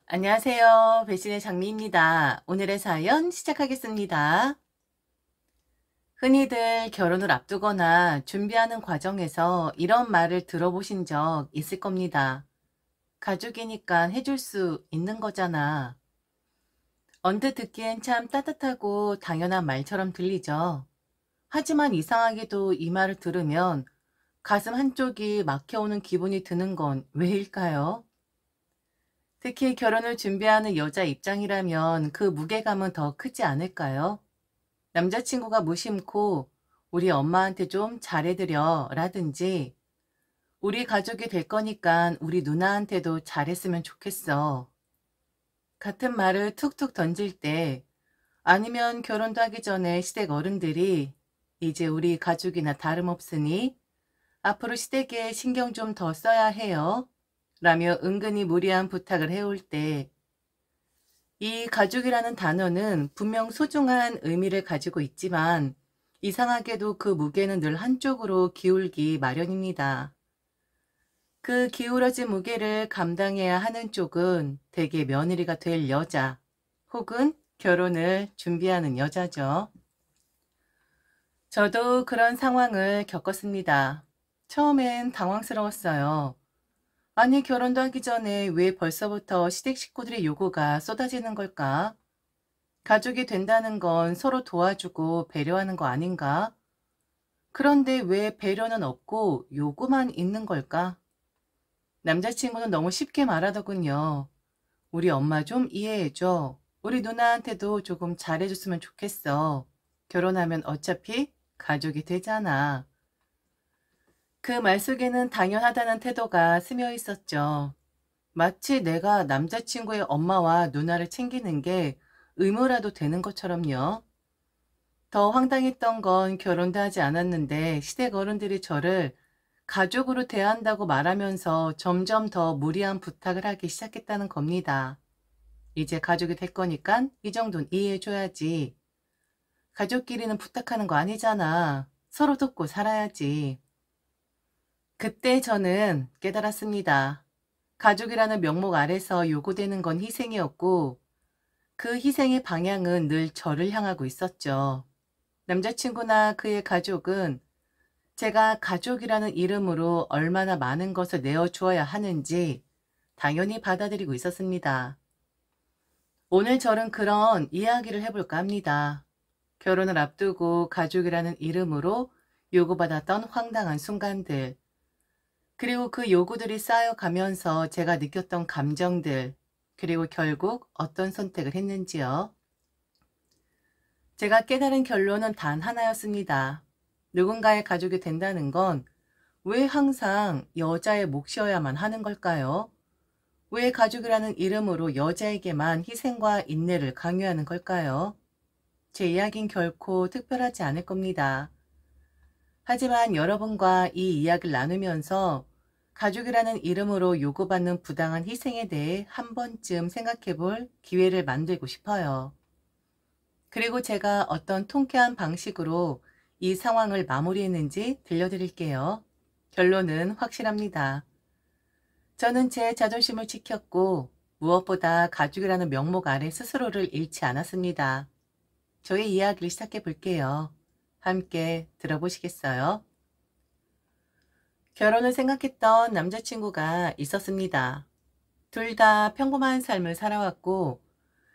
안녕하세요. 배신의 장미입니다. 오늘의 사연 시작하겠습니다. 흔히들 결혼을 앞두거나 준비하는 과정에서 이런 말을 들어보신 적 있을 겁니다. 가족이니까 해줄 수 있는 거잖아. 언뜻 듣기엔 참 따뜻하고 당연한 말처럼 들리죠. 하지만 이상하게도 이 말을 들으면 가슴 한쪽이 막혀오는 기분이 드는 건 왜일까요? 특히 결혼을 준비하는 여자 입장이라면 그 무게감은 더 크지 않을까요? 남자친구가 무심코 우리 엄마한테 좀 잘해드려 라든지 우리 가족이 될 거니까 우리 누나한테도 잘했으면 좋겠어. 같은 말을 툭툭 던질 때 아니면 결혼도 하기 전에 시댁 어른들이 이제 우리 가족이나 다름없으니 앞으로 시댁에 신경 좀 더 써야 해요. 라며 은근히 무리한 부탁을 해올 때 이 가족이라는 단어는 분명 소중한 의미를 가지고 있지만 이상하게도 그 무게는 늘 한쪽으로 기울기 마련입니다. 그 기울어진 무게를 감당해야 하는 쪽은 대개 며느리가 될 여자 혹은 결혼을 준비하는 여자죠. 저도 그런 상황을 겪었습니다. 처음엔 당황스러웠어요. 아니, 결혼도 하기 전에 왜 벌써부터 시댁 식구들의 요구가 쏟아지는 걸까? 가족이 된다는 건 서로 도와주고 배려하는 거 아닌가? 그런데 왜 배려는 없고 요구만 있는 걸까? 남자친구는 너무 쉽게 말하더군요. 우리 엄마 좀 이해해줘. 우리 누나한테도 조금 잘해줬으면 좋겠어. 결혼하면 어차피 가족이 되잖아. 그 말 속에는 당연하다는 태도가 스며 있었죠. 마치 내가 남자친구의 엄마와 누나를 챙기는 게 의무라도 되는 것처럼요. 더 황당했던 건 결혼도 하지 않았는데 시댁 어른들이 저를 가족으로 대한다고 말하면서 점점 더 무리한 부탁을 하기 시작했다는 겁니다. 이제 가족이 될 거니까 이 정도는 이해해줘야지. 가족끼리는 부탁하는 거 아니잖아. 서로 돕고 살아야지. 그때 저는 깨달았습니다. 가족이라는 명목 아래서 요구되는 건 희생이었고 그 희생의 방향은 늘 저를 향하고 있었죠. 남자친구나 그의 가족은 제가 가족이라는 이름으로 얼마나 많은 것을 내어주어야 하는지 당연히 받아들이고 있었습니다. 오늘 저는 그런 이야기를 해볼까 합니다. 결혼을 앞두고 가족이라는 이름으로 요구받았던 황당한 순간들, 그리고 그 요구들이 쌓여가면서 제가 느꼈던 감정들, 그리고 결국 어떤 선택을 했는지요. 제가 깨달은 결론은 단 하나였습니다. 누군가의 가족이 된다는 건 왜 항상 여자의 몫이어야만 하는 걸까요? 왜 가족이라는 이름으로 여자에게만 희생과 인내를 강요하는 걸까요? 제 이야기는 결코 특별하지 않을 겁니다. 하지만 여러분과 이 이야기를 나누면서 가족이라는 이름으로 요구받는 부당한 희생에 대해 한 번쯤 생각해 볼 기회를 만들고 싶어요. 그리고 제가 어떤 통쾌한 방식으로 이 상황을 마무리했는지 들려드릴게요. 결론은 확실합니다. 저는 제 자존심을 지켰고 무엇보다 가족이라는 명목 아래 스스로를 잃지 않았습니다. 저의 이야기를 시작해 볼게요. 함께 들어보시겠어요? 결혼을 생각했던 남자친구가 있었습니다. 둘 다 평범한 삶을 살아왔고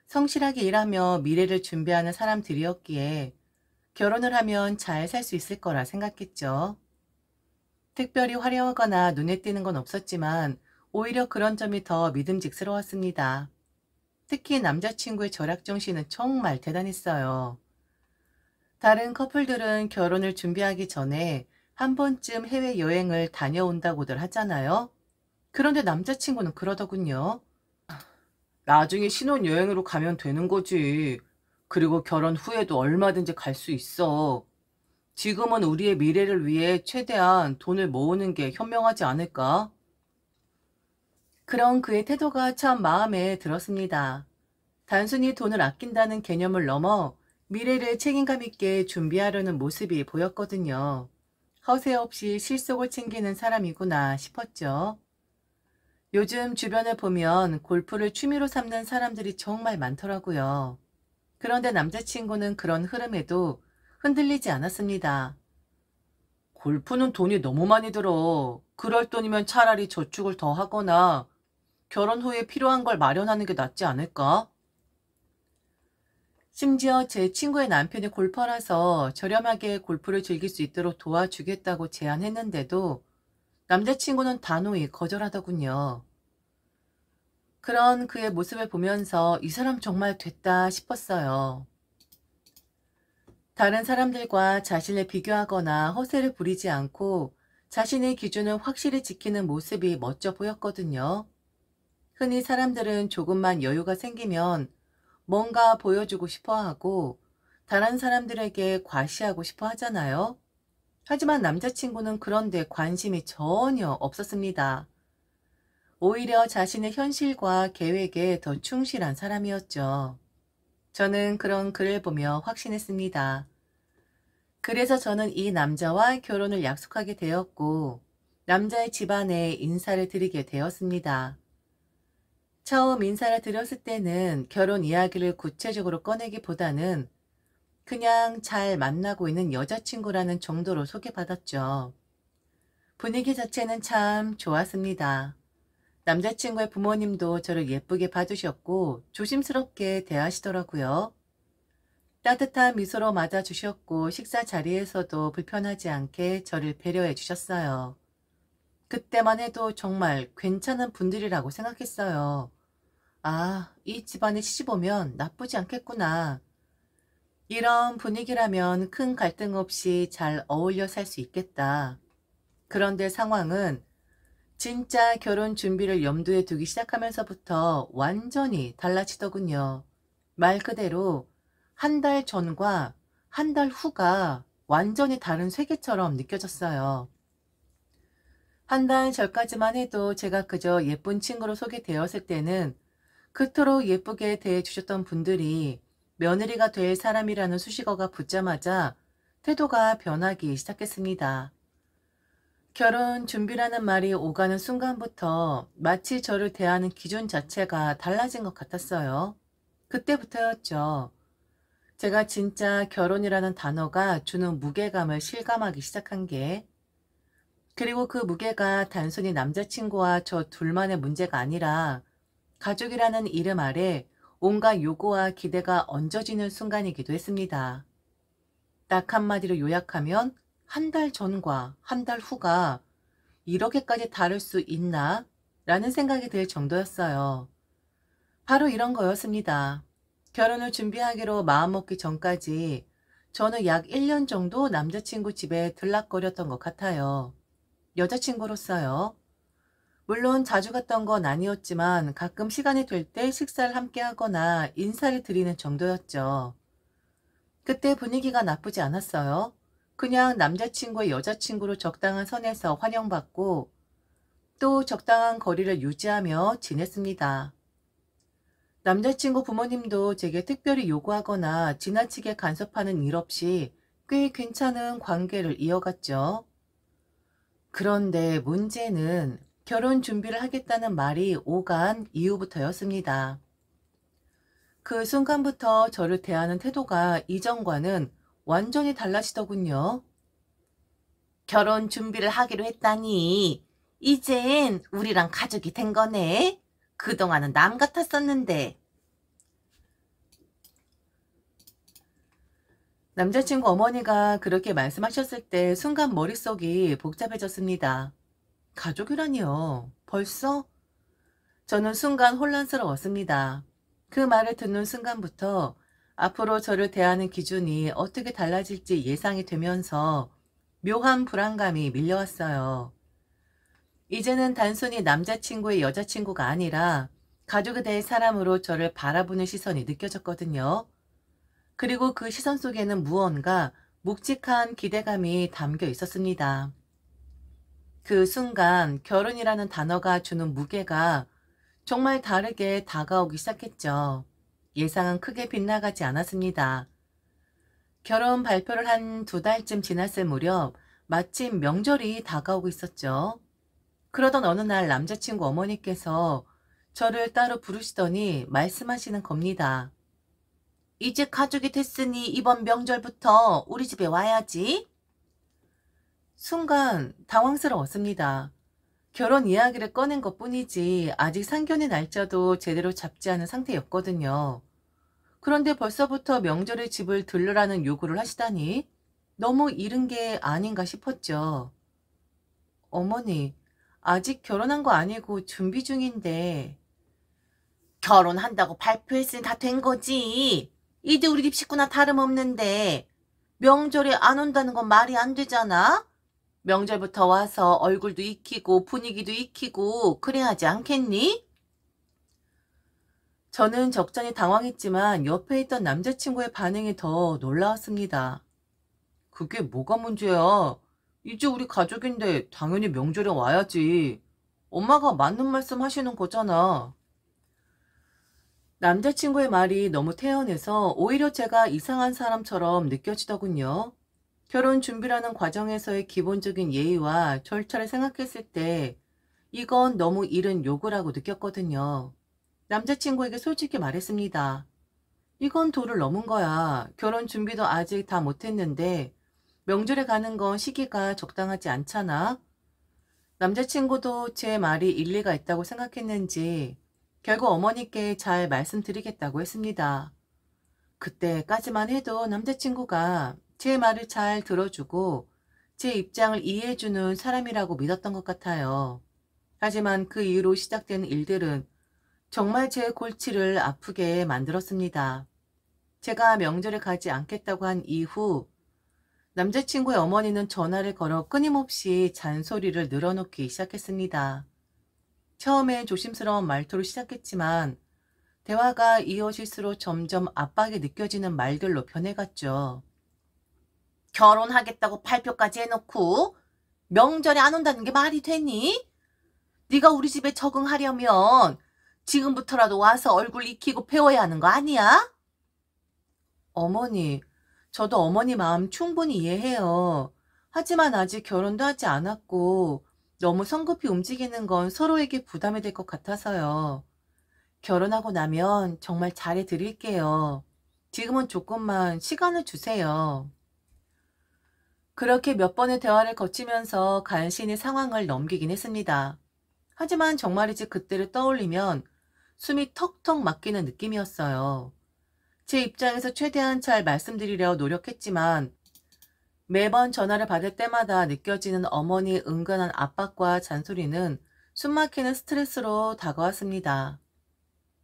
성실하게 일하며 미래를 준비하는 사람들이었기에 결혼을 하면 잘 살 수 있을 거라 생각했죠. 특별히 화려하거나 눈에 띄는 건 없었지만 오히려 그런 점이 더 믿음직스러웠습니다. 특히 남자친구의 절약정신은 정말 대단했어요. 다른 커플들은 결혼을 준비하기 전에 한 번쯤 해외여행을 다녀온다고들 하잖아요. 그런데 남자친구는 그러더군요. 나중에 신혼여행으로 가면 되는 거지. 그리고 결혼 후에도 얼마든지 갈 수 있어. 지금은 우리의 미래를 위해 최대한 돈을 모으는 게 현명하지 않을까? 그런 그의 태도가 참 마음에 들었습니다. 단순히 돈을 아낀다는 개념을 넘어 미래를 책임감 있게 준비하려는 모습이 보였거든요. 허세 없이 실속을 챙기는 사람이구나 싶었죠. 요즘 주변에 보면 골프를 취미로 삼는 사람들이 정말 많더라고요. 그런데 남자친구는 그런 흐름에도 흔들리지 않았습니다. 골프는 돈이 너무 많이 들어. 그럴 돈이면 차라리 저축을 더 하거나 결혼 후에 필요한 걸 마련하는 게 낫지 않을까? 심지어 제 친구의 남편이 골퍼라서 저렴하게 골프를 즐길 수 있도록 도와주겠다고 제안했는데도 남자친구는 단호히 거절하더군요. 그런 그의 모습을 보면서 이 사람 정말 됐다 싶었어요. 다른 사람들과 자신을 비교하거나 허세를 부리지 않고 자신의 기준을 확실히 지키는 모습이 멋져 보였거든요. 흔히 사람들은 조금만 여유가 생기면 뭔가 보여주고 싶어 하고 다른 사람들에게 과시하고 싶어 하잖아요. 하지만 남자친구는 그런데 관심이 전혀 없었습니다. 오히려 자신의 현실과 계획에 더 충실한 사람이었죠. 저는 그런 글을 보며 확신했습니다. 그래서 저는 이 남자와 결혼을 약속하게 되었고, 남자의 집안에 인사를 드리게 되었습니다. 처음 인사를 드렸을 때는 결혼 이야기를 구체적으로 꺼내기보다는 그냥 잘 만나고 있는 여자친구라는 정도로 소개받았죠. 분위기 자체는 참 좋았습니다. 남자친구의 부모님도 저를 예쁘게 봐주셨고 조심스럽게 대하시더라고요. 따뜻한 미소로 맞아주셨고 식사 자리에서도 불편하지 않게 저를 배려해 주셨어요. 그때만 해도 정말 괜찮은 분들이라고 생각했어요. 아, 이 집안에 시집 오면 나쁘지 않겠구나. 이런 분위기라면 큰 갈등 없이 잘 어울려 살 수 있겠다. 그런데 상황은 진짜 결혼 준비를 염두에 두기 시작하면서부터 완전히 달라지더군요. 말 그대로 한 달 전과 한 달 후가 완전히 다른 세계처럼 느껴졌어요. 한 달 전까지만 해도 제가 그저 예쁜 친구로 소개되었을 때는 그토록 예쁘게 대해주셨던 분들이 며느리가 될 사람이라는 수식어가 붙자마자 태도가 변하기 시작했습니다. 결혼 준비라는 말이 오가는 순간부터 마치 저를 대하는 기준 자체가 달라진 것 같았어요. 그때부터였죠. 제가 진짜 결혼이라는 단어가 주는 무게감을 실감하기 시작한 게, 그리고 그 무게가 단순히 남자친구와 저 둘만의 문제가 아니라 가족이라는 이름 아래 온갖 요구와 기대가 얹어지는 순간이기도 했습니다. 딱 한마디로 요약하면 한 달 전과 한 달 후가 이렇게까지 다를 수 있나? 라는 생각이 들 정도였어요. 바로 이런 거였습니다. 결혼을 준비하기로 마음먹기 전까지 저는 약 1년 정도 남자친구 집에 들락거렸던 것 같아요. 여자친구로서요. 물론 자주 갔던 건 아니었지만 가끔 시간이 될 때 식사를 함께 하거나 인사를 드리는 정도였죠. 그때 분위기가 나쁘지 않았어요. 그냥 남자친구의 여자친구로 적당한 선에서 환영받고 또 적당한 거리를 유지하며 지냈습니다. 남자친구 부모님도 제게 특별히 요구하거나 지나치게 간섭하는 일 없이 꽤 괜찮은 관계를 이어갔죠. 그런데 문제는 결혼 준비를 하겠다는 말이 오간 이후부터였습니다. 그 순간부터 저를 대하는 태도가 이전과는 완전히 달라지더군요. 결혼 준비를 하기로 했다니. 이젠 우리랑 가족이 된 거네. 그동안은 남 같았었는데. 남자친구 어머니가 그렇게 말씀하셨을 때 순간 머릿속이 복잡해졌습니다. 가족이라니요. 벌써? 저는 순간 혼란스러웠습니다. 그 말을 듣는 순간부터 앞으로 저를 대하는 기준이 어떻게 달라질지 예상이 되면서 묘한 불안감이 밀려왔어요. 이제는 단순히 남자친구의 여자친구가 아니라 가족이 될 사람으로 저를 바라보는 시선이 느껴졌거든요. 그리고 그 시선 속에는 무언가 묵직한 기대감이 담겨 있었습니다. 그 순간 결혼이라는 단어가 주는 무게가 정말 다르게 다가오기 시작했죠. 예상은 크게 빗나가지 않았습니다. 결혼 발표를 한 2달쯤 지났을 무렵 마침 명절이 다가오고 있었죠. 그러던 어느 날 남자친구 어머니께서 저를 따로 부르시더니 말씀하시는 겁니다. 이제 가족이 됐으니 이번 명절부터 우리 집에 와야지. 순간 당황스러웠습니다. 결혼 이야기를 꺼낸 것뿐이지 아직 상견례 날짜도 제대로 잡지 않은 상태였거든요. 그런데 벌써부터 명절에 집을 들르라는 요구를 하시다니 너무 이른 게 아닌가 싶었죠. 어머니, 아직 결혼한 거 아니고 준비 중인데. 결혼한다고 발표했으니 다 된 거지. 이제 우리 집 식구나 다름없는데 명절에 안 온다는 건 말이 안 되잖아. 명절부터 와서 얼굴도 익히고 분위기도 익히고 그래야 하지 않겠니? 저는 적잖이 당황했지만 옆에 있던 남자친구의 반응이 더 놀라웠습니다. 그게 뭐가 문제야? 이제 우리 가족인데 당연히 명절에 와야지. 엄마가 맞는 말씀 하시는 거잖아. 남자친구의 말이 너무 태연해서 오히려 제가 이상한 사람처럼 느껴지더군요. 결혼 준비라는 과정에서의 기본적인 예의와 절차를 생각했을 때 이건 너무 이른 요구라고 느꼈거든요. 남자친구에게 솔직히 말했습니다. 이건 도를 넘은 거야. 결혼 준비도 아직 다 못했는데 명절에 가는 건 시기가 적당하지 않잖아. 남자친구도 제 말이 일리가 있다고 생각했는지 결국 어머니께 잘 말씀드리겠다고 했습니다. 그때까지만 해도 남자친구가 제 말을 잘 들어주고 제 입장을 이해해주는 사람이라고 믿었던 것 같아요. 하지만 그 이후로 시작된 일들은 정말 제 골치를 아프게 만들었습니다. 제가 명절에 가지 않겠다고 한 이후 남자친구의 어머니는 전화를 걸어 끊임없이 잔소리를 늘어놓기 시작했습니다. 처음엔 조심스러운 말투로 시작했지만 대화가 이어질수록 점점 압박이 느껴지는 말들로 변해갔죠. 결혼하겠다고 발표까지 해놓고 명절에 안 온다는 게 말이 되니? 네가 우리 집에 적응하려면 지금부터라도 와서 얼굴 익히고 배워야 하는 거 아니야? 어머니, 저도 어머니 마음 충분히 이해해요. 하지만 아직 결혼도 하지 않았고 너무 성급히 움직이는 건 서로에게 부담이 될 것 같아서요. 결혼하고 나면 정말 잘해 드릴게요. 지금은 조금만 시간을 주세요. 그렇게 몇 번의 대화를 거치면서 간신히 상황을 넘기긴 했습니다. 하지만 정말이지 그때를 떠올리면 숨이 턱턱 막히는 느낌이었어요. 제 입장에서 최대한 잘 말씀드리려 노력했지만 매번 전화를 받을 때마다 느껴지는 어머니의 은근한 압박과 잔소리는 숨막히는 스트레스로 다가왔습니다.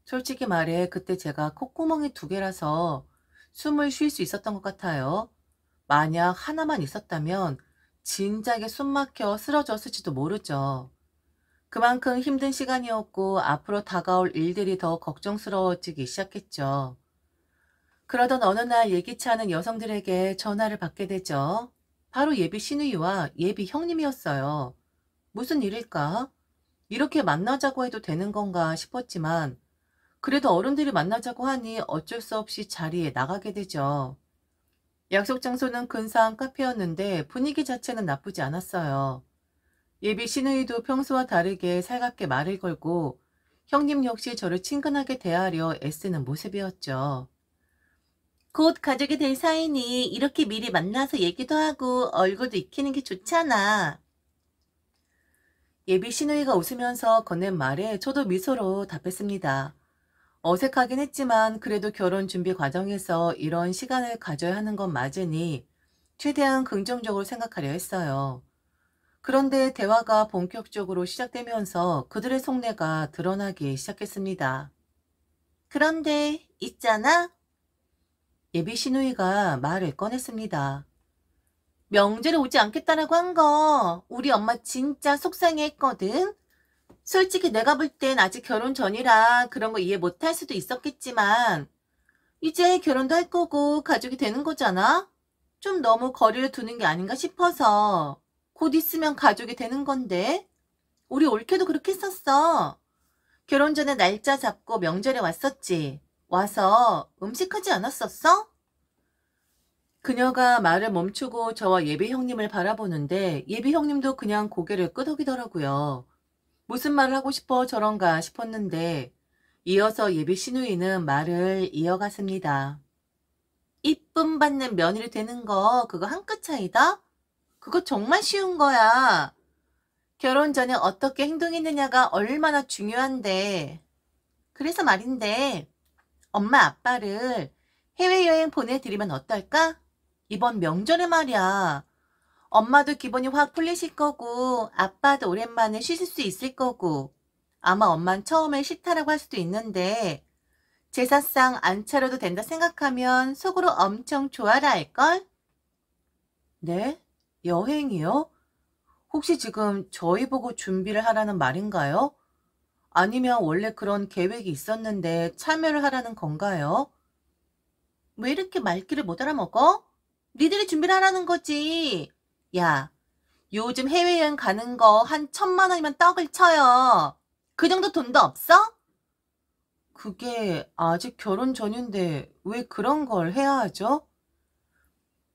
솔직히 말해 그때 제가 콧구멍이 2개라서 숨을 쉴 수 있었던 것 같아요. 만약 하나만 있었다면 진작에 숨 막혀 쓰러졌을지도 모르죠. 그만큼 힘든 시간이었고 앞으로 다가올 일들이 더 걱정스러워지기 시작했죠. 그러던 어느 날 예기치 않은 여성들에게 전화를 받게 되죠. 바로 예비 시누이와 예비 형님이었어요. 무슨 일일까? 이렇게 만나자고 해도 되는 건가 싶었지만 그래도 어른들이 만나자고 하니 어쩔 수 없이 자리에 나가게 되죠. 약속 장소는 근사한 카페였는데 분위기 자체는 나쁘지 않았어요. 예비 시누이도 평소와 다르게 살갑게 말을 걸고 형님 역시 저를 친근하게 대하려 애쓰는 모습이었죠. 곧 가족이 될 사이니 이렇게 미리 만나서 얘기도 하고 얼굴도 익히는 게 좋잖아. 예비 시누이가 웃으면서 건넨 말에 저도 미소로 답했습니다. 어색하긴 했지만 그래도 결혼 준비 과정에서 이런 시간을 가져야 하는 건 맞으니 최대한 긍정적으로 생각하려 했어요. 그런데 대화가 본격적으로 시작되면서 그들의 속내가 드러나기 시작했습니다. 그런데 있잖아. 예비 시누이가 말을 꺼냈습니다. 명절에 오지 않겠다라고 한 거 우리 엄마 진짜 속상해했거든. 솔직히 내가 볼 땐 아직 결혼 전이라 그런 거 이해 못할 수도 있었겠지만 이제 결혼도 할 거고 가족이 되는 거잖아? 좀 너무 거리를 두는 게 아닌가 싶어서. 곧 있으면 가족이 되는 건데. 우리 올케도 그렇게 했었어. 결혼 전에 날짜 잡고 명절에 왔었지. 와서 음식하지 않았었어? 그녀가 말을 멈추고 저와 예비 형님을 바라보는데 예비 형님도 그냥 고개를 끄덕이더라고요. 무슨 말을 하고 싶어 저런가 싶었는데 이어서 예비 시누이는 말을 이어갔습니다. 이쁨 받는 며느리 되는 거 그거 한 끗 차이다? 그거 정말 쉬운 거야. 결혼 전에 어떻게 행동했느냐가 얼마나 중요한데. 그래서 말인데 엄마 아빠를 해외여행 보내드리면 어떨까? 이번 명절에 말이야. 엄마도 기분이 확 풀리실 거고 아빠도 오랜만에 쉬실 수 있을 거고 아마 엄만 처음에 싫다라고 할 수도 있는데 제사상 안 차려도 된다 생각하면 속으로 엄청 좋아라 할걸? 네? 여행이요? 혹시 지금 저희 보고 준비를 하라는 말인가요? 아니면 원래 그런 계획이 있었는데 참여를 하라는 건가요? 왜 이렇게 말귀를 못 알아먹어? 니들이 준비를 하라는 거지. 야, 요즘 해외여행 가는 거 한 1,000만 원이면 떡을 쳐요. 그 정도 돈도 없어? 그게 아직 결혼 전인데 왜 그런 걸 해야 하죠?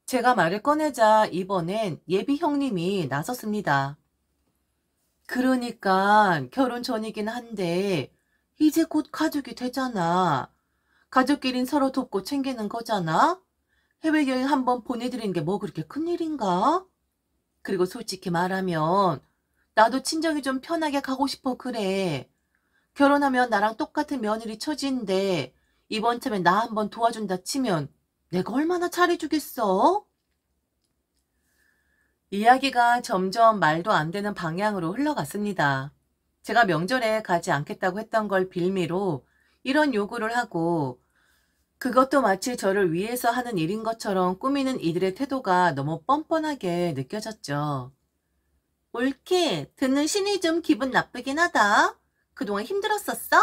제가 말을 꺼내자 이번엔 예비 형님이 나섰습니다. 그러니까 결혼 전이긴 한데 이제 곧 가족이 되잖아. 가족끼린 서로 돕고 챙기는 거잖아. 해외여행 한번 보내드리는 게 뭐 그렇게 큰일인가? 그리고 솔직히 말하면 나도 친정이 좀 편하게 가고 싶어 그래. 결혼하면 나랑 똑같은 며느리 처지인데 이번 참에 나 한번 도와준다 치면 내가 얼마나 잘해주겠어? 이야기가 점점 말도 안 되는 방향으로 흘러갔습니다. 제가 명절에 가지 않겠다고 했던 걸 빌미로 이런 요구를 하고 그것도 마치 저를 위해서 하는 일인 것처럼 꾸미는 이들의 태도가 너무 뻔뻔하게 느껴졌죠. 옳게 듣는 신이 좀 기분 나쁘긴 하다. 그동안 힘들었었어?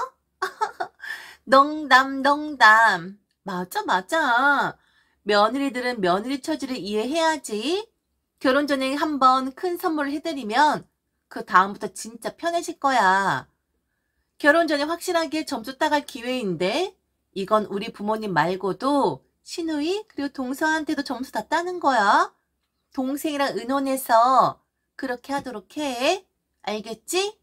농담, 농담. 맞아, 맞아. 며느리들은 며느리 처지를 이해해야지. 결혼 전에 한번 큰 선물을 해드리면 그 다음부터 진짜 편해질 거야. 결혼 전에 확실하게 점수 따갈 기회인데 이건 우리 부모님 말고도 시누이 그리고 동서한테도 점수 다 따는 거야. 동생이랑 의논해서 그렇게 하도록 해. 알겠지?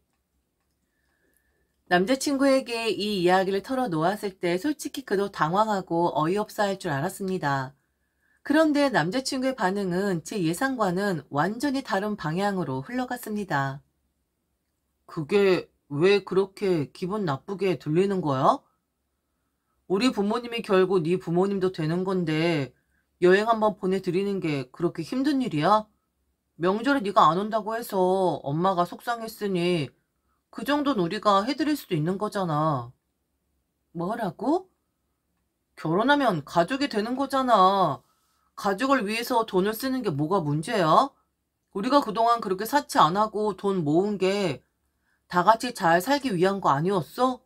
남자친구에게 이 이야기를 털어놓았을 때 솔직히 그도 당황하고 어이없어 할 줄 알았습니다. 그런데 남자친구의 반응은 제 예상과는 완전히 다른 방향으로 흘러갔습니다. 그게 왜 그렇게 기분 나쁘게 들리는 거야? 우리 부모님이 결국 네 부모님도 되는 건데 여행 한번 보내드리는 게 그렇게 힘든 일이야? 명절에 네가 안 온다고 해서 엄마가 속상했으니 그 정도는 우리가 해드릴 수도 있는 거잖아. 뭐라고? 결혼하면 가족이 되는 거잖아. 가족을 위해서 돈을 쓰는 게 뭐가 문제야? 우리가 그동안 그렇게 사치 안 하고 돈 모은 게 다 같이 잘 살기 위한 거 아니었어?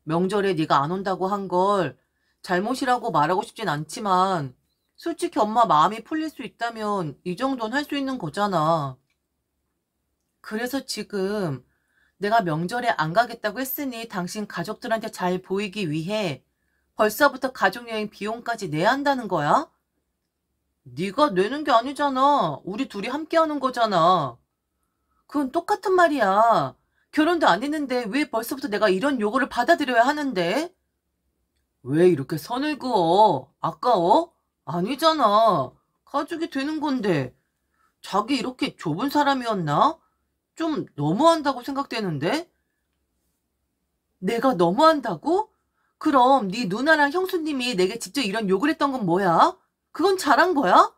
명절에 네가 안 온다고 한 걸 잘못이라고 말하고 싶진 않지만 솔직히 엄마 마음이 풀릴 수 있다면 이 정도는 할 수 있는 거잖아. 그래서 지금 내가 명절에 안 가겠다고 했으니 당신 가족들한테 잘 보이기 위해 벌써부터 가족여행 비용까지 내야 한다는 거야? 네가 내는 게 아니잖아. 우리 둘이 함께 하는 거잖아. 그건 똑같은 말이야. 결혼도 안 했는데 왜 벌써부터 내가 이런 요구를 받아들여야 하는데? 왜 이렇게 선을 그어? 아까워? 아니잖아. 가족이 되는 건데. 자기 이렇게 좁은 사람이었나? 좀 너무한다고 생각되는데? 내가 너무한다고? 그럼 네 누나랑 형수님이 내게 직접 이런 욕을 했던 건 뭐야? 그건 잘한 거야?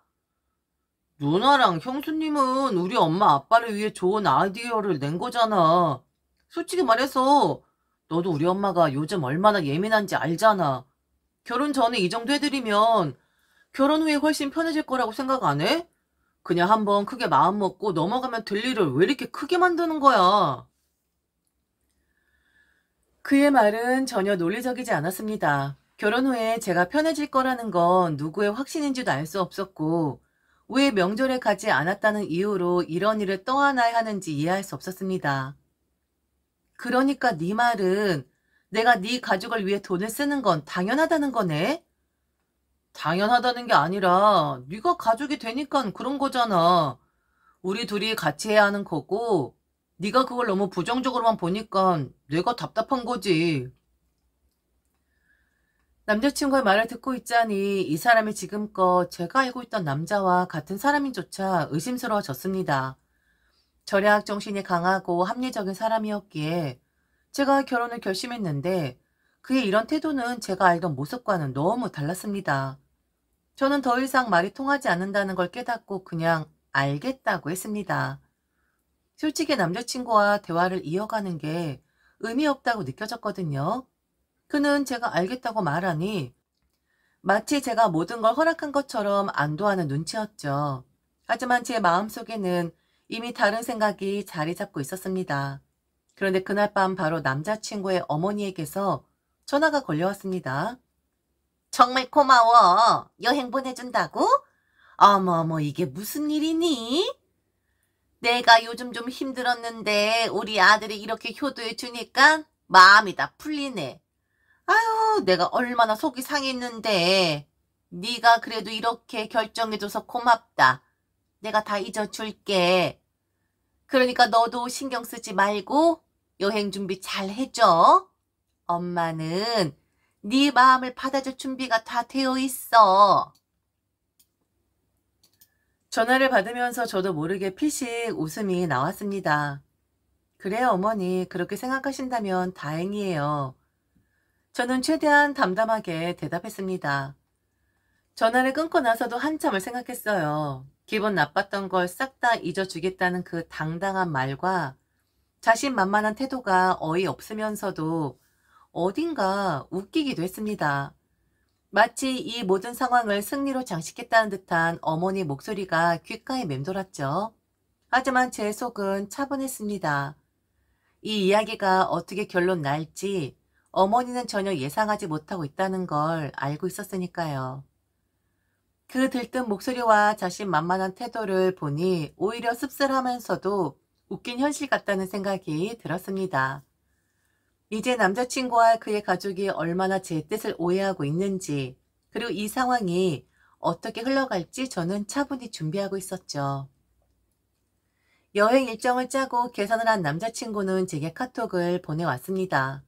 누나랑 형수님은 우리 엄마 아빠를 위해 좋은 아이디어를 낸 거잖아. 솔직히 말해서 너도 우리 엄마가 요즘 얼마나 예민한지 알잖아. 결혼 전에 이 정도 해드리면 결혼 후에 훨씬 편해질 거라고 생각 안 해? 그냥 한번 크게 마음 먹고 넘어가면 될 일을 왜 이렇게 크게 만드는 거야? 그의 말은 전혀 논리적이지 않았습니다. 결혼 후에 제가 편해질 거라는 건 누구의 확신인지도 알 수 없었고 왜 명절에 가지 않았다는 이유로 이런 일을 떠안아야 하는지 이해할 수 없었습니다. 그러니까 네 말은 내가 네 가족을 위해 돈을 쓰는 건 당연하다는 거네? 당연하다는 게 아니라 네가 가족이 되니까 그런 거잖아. 우리 둘이 같이 해야 하는 거고 네가 그걸 너무 부정적으로만 보니까 내가 답답한 거지. 남자친구의 말을 듣고 있자니 이 사람이 지금껏 제가 알고 있던 남자와 같은 사람인조차 의심스러워졌습니다. 절약 정신이 강하고 합리적인 사람이었기에 제가 결혼을 결심했는데 그의 이런 태도는 제가 알던 모습과는 너무 달랐습니다. 저는 더 이상 말이 통하지 않는다는 걸 깨닫고 그냥 알겠다고 했습니다. 솔직히 남자친구와 대화를 이어가는 게 의미 없다고 느껴졌거든요. 그는 제가 알겠다고 말하니 마치 제가 모든 걸 허락한 것처럼 안도하는 눈치였죠. 하지만 제 마음속에는 이미 다른 생각이 자리 잡고 있었습니다. 그런데 그날 밤 바로 남자친구의 어머니에게서 전화가 걸려왔습니다. 정말 고마워. 여행 보내준다고? 어머머, 이게 무슨 일이니? 내가 요즘 좀 힘들었는데 우리 아들이 이렇게 효도해 주니까 마음이 다 풀리네. 아유, 내가 얼마나 속이 상했는데. 네가 그래도 이렇게 결정해줘서 고맙다. 내가 다 잊어줄게. 그러니까 너도 신경 쓰지 말고 여행 준비 잘 해줘. 엄마는 네 마음을 받아줄 준비가 다 되어 있어. 전화를 받으면서 저도 모르게 피식 웃음이 나왔습니다. 그래요, 어머니. 그렇게 생각하신다면 다행이에요. 저는 최대한 담담하게 대답했습니다. 전화를 끊고 나서도 한참을 생각했어요. 기분 나빴던 걸 싹 다 잊어주겠다는 그 당당한 말과 자신만만한 태도가 어이없으면서도 어딘가 웃기기도 했습니다. 마치 이 모든 상황을 승리로 장식했다는 듯한 어머니 목소리가 귓가에 맴돌았죠. 하지만 제 속은 차분했습니다. 이 이야기가 어떻게 결론 날지 어머니는 전혀 예상하지 못하고 있다는 걸 알고 있었으니까요. 그 들뜬 목소리와 자신만만한 태도를 보니 오히려 씁쓸하면서도 웃긴 현실 같다는 생각이 들었습니다. 이제 남자친구와 그의 가족이 얼마나 제 뜻을 오해하고 있는지, 그리고 이 상황이 어떻게 흘러갈지 저는 차분히 준비하고 있었죠. 여행 일정을 짜고 계산을 한 남자친구는 제게 카톡을 보내왔습니다.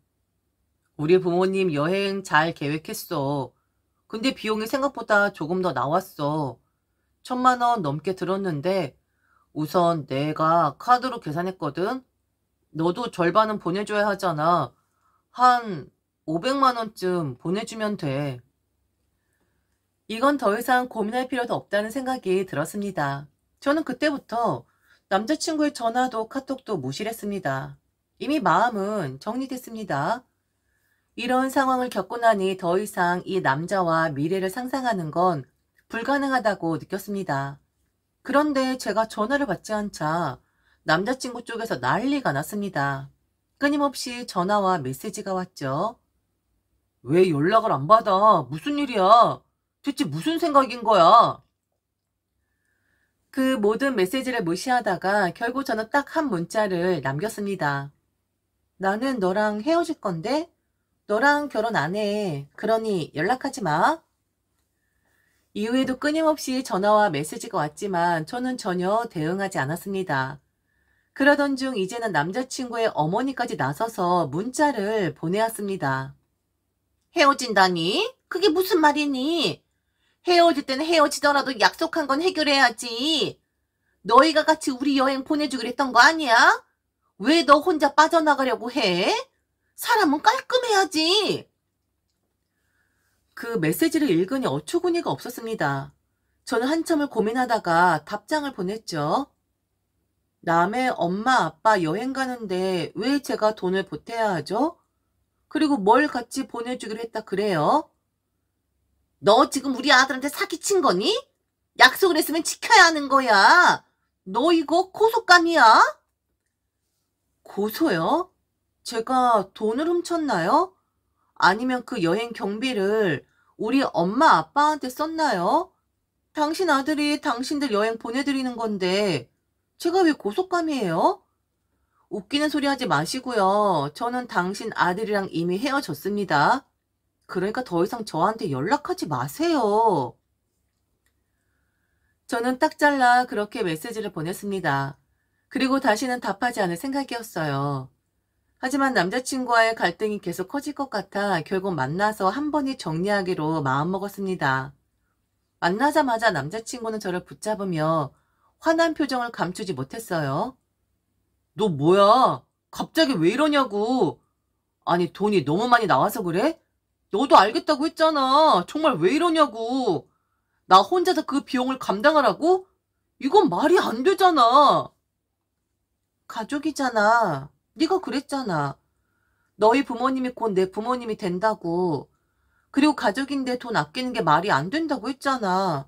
우리 부모님 여행 잘 계획했어. 근데 비용이 생각보다 조금 더 나왔어. 1,000만 원 넘게 들었는데 우선 내가 카드로 계산했거든. 너도 절반은 보내줘야 하잖아. 한 500만 원쯤 보내주면 돼. 이건 더 이상 고민할 필요도 없다는 생각이 들었습니다. 저는 그때부터 남자친구의 전화도 카톡도 무시를 했습니다. 이미 마음은 정리됐습니다. 이런 상황을 겪고 나니 더 이상 이 남자와 미래를 상상하는 건 불가능하다고 느꼈습니다. 그런데 제가 전화를 받지 않자 남자친구 쪽에서 난리가 났습니다. 끊임없이 전화와 메시지가 왔죠. 왜 연락을 안 받아? 무슨 일이야? 대체 무슨 생각인 거야? 그 모든 메시지를 무시하다가 결국 저는 딱 한 문자를 남겼습니다. 나는 너랑 헤어질 건데? 너랑 결혼 안 해. 그러니 연락하지 마. 이후에도 끊임없이 전화와 메시지가 왔지만 저는 전혀 대응하지 않았습니다. 그러던 중 이제는 남자친구의 어머니까지 나서서 문자를 보내왔습니다. 헤어진다니? 그게 무슨 말이니? 헤어질 때는 헤어지더라도 약속한 건 해결해야지. 너희가 같이 우리 여행 보내주기로 했던 거 아니야? 왜 너 혼자 빠져나가려고 해? 사람은 깔끔해야지. 그 메시지를 읽으니 어처구니가 없었습니다. 저는 한참을 고민하다가 답장을 보냈죠. 남의 엄마 아빠 여행 가는데 왜 제가 돈을 보태야 하죠? 그리고 뭘 같이 보내주기로 했다 그래요? 너 지금 우리 아들한테 사기친 거니? 약속을 했으면 지켜야 하는 거야. 너 이거 고소감이야? 고소요? 제가 돈을 훔쳤나요? 아니면 그 여행 경비를 우리 엄마 아빠한테 썼나요? 당신 아들이 당신들 여행 보내드리는 건데 제가 왜 고속감이에요? 웃기는 소리 하지 마시고요. 저는 당신 아들이랑 이미 헤어졌습니다. 그러니까 더 이상 저한테 연락하지 마세요. 저는 딱 잘라 그렇게 메시지를 보냈습니다. 그리고 다시는 답하지 않을 생각이었어요. 하지만 남자친구와의 갈등이 계속 커질 것 같아 결국 만나서 한 번이 정리하기로 마음먹었습니다. 만나자마자 남자친구는 저를 붙잡으며 화난 표정을 감추지 못했어요. 너 뭐야? 갑자기 왜 이러냐고. 아니, 돈이 너무 많이 나와서 그래? 너도 알겠다고 했잖아. 정말 왜 이러냐고. 나 혼자서 그 비용을 감당하라고? 이건 말이 안 되잖아. 가족이잖아. 네가 그랬잖아. 너희 부모님이 곧 내 부모님이 된다고. 그리고 가족인데 돈 아끼는 게 말이 안 된다고 했잖아.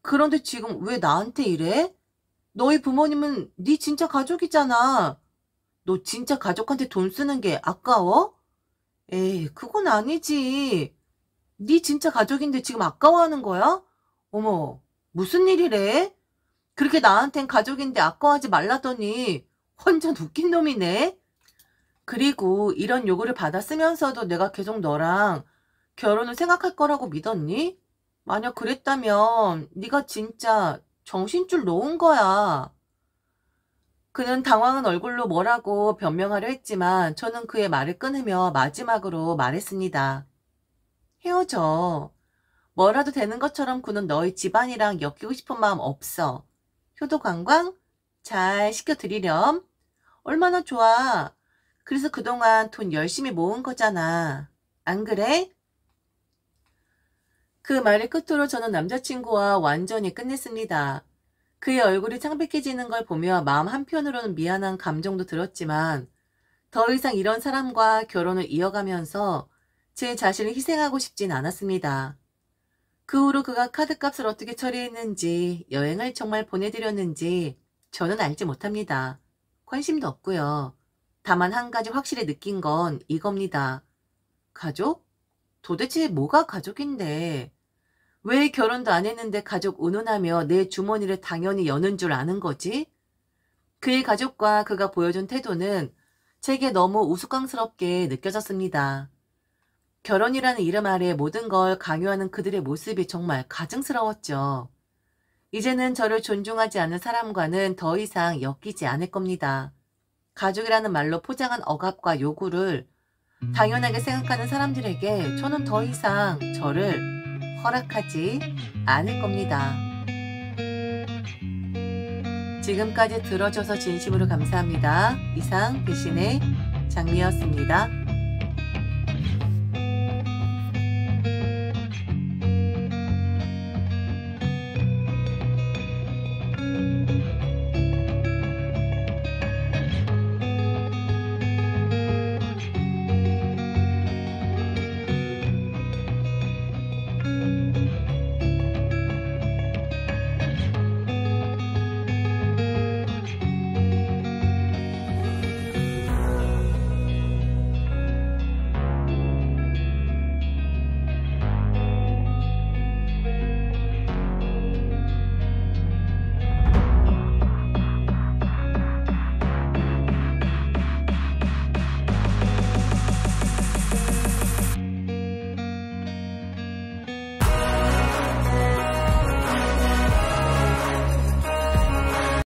그런데 지금 왜 나한테 이래? 너희 부모님은 네 진짜 가족이잖아. 너 진짜 가족한테 돈 쓰는 게 아까워? 에이, 그건 아니지. 네 진짜 가족인데 지금 아까워하는 거야? 어머, 무슨 일이래? 그렇게 나한텐 가족인데 아까워하지 말라더니 완전 웃긴 놈이네. 그리고 이런 요구를 받았으면서도 내가 계속 너랑 결혼을 생각할 거라고 믿었니? 만약 그랬다면 네가 진짜 정신줄 놓은 거야. 그는 당황한 얼굴로 뭐라고 변명하려 했지만 저는 그의 말을 끊으며 마지막으로 말했습니다. 헤어져. 뭐라도 되는 것처럼 그는 너희 집안이랑 엮이고 싶은 마음 없어. 효도 관광 잘 시켜드리렴. 얼마나 좋아. 그래서 그동안 돈 열심히 모은 거잖아. 안 그래? 그 말을 끝으로 저는 남자친구와 완전히 끝냈습니다. 그의 얼굴이 창백해지는 걸 보며 마음 한편으로는 미안한 감정도 들었지만 더 이상 이런 사람과 결혼을 이어가면서 제 자신을 희생하고 싶진 않았습니다. 그 후로 그가 카드값을 어떻게 처리했는지, 여행을 정말 보내드렸는지 저는 알지 못합니다. 관심도 없고요. 다만 한 가지 확실히 느낀 건 이겁니다. 가족? 도대체 뭐가 가족인데? 왜 결혼도 안 했는데 가족 운운하며 내 주머니를 당연히 여는 줄 아는 거지? 그의 가족과 그가 보여준 태도는 제게 너무 우스꽝스럽게 느껴졌습니다. 결혼이라는 이름 아래 모든 걸 강요하는 그들의 모습이 정말 가증스러웠죠. 이제는 저를 존중하지 않는 사람과는 더 이상 엮이지 않을 겁니다. 가족이라는 말로 포장한 억압과 요구를 당연하게 생각하는 사람들에게 저는 더 이상 저를 허락하지 않을 겁니다. 지금까지 들어줘서 진심으로 감사합니다. 이상 대신의 장미였습니다.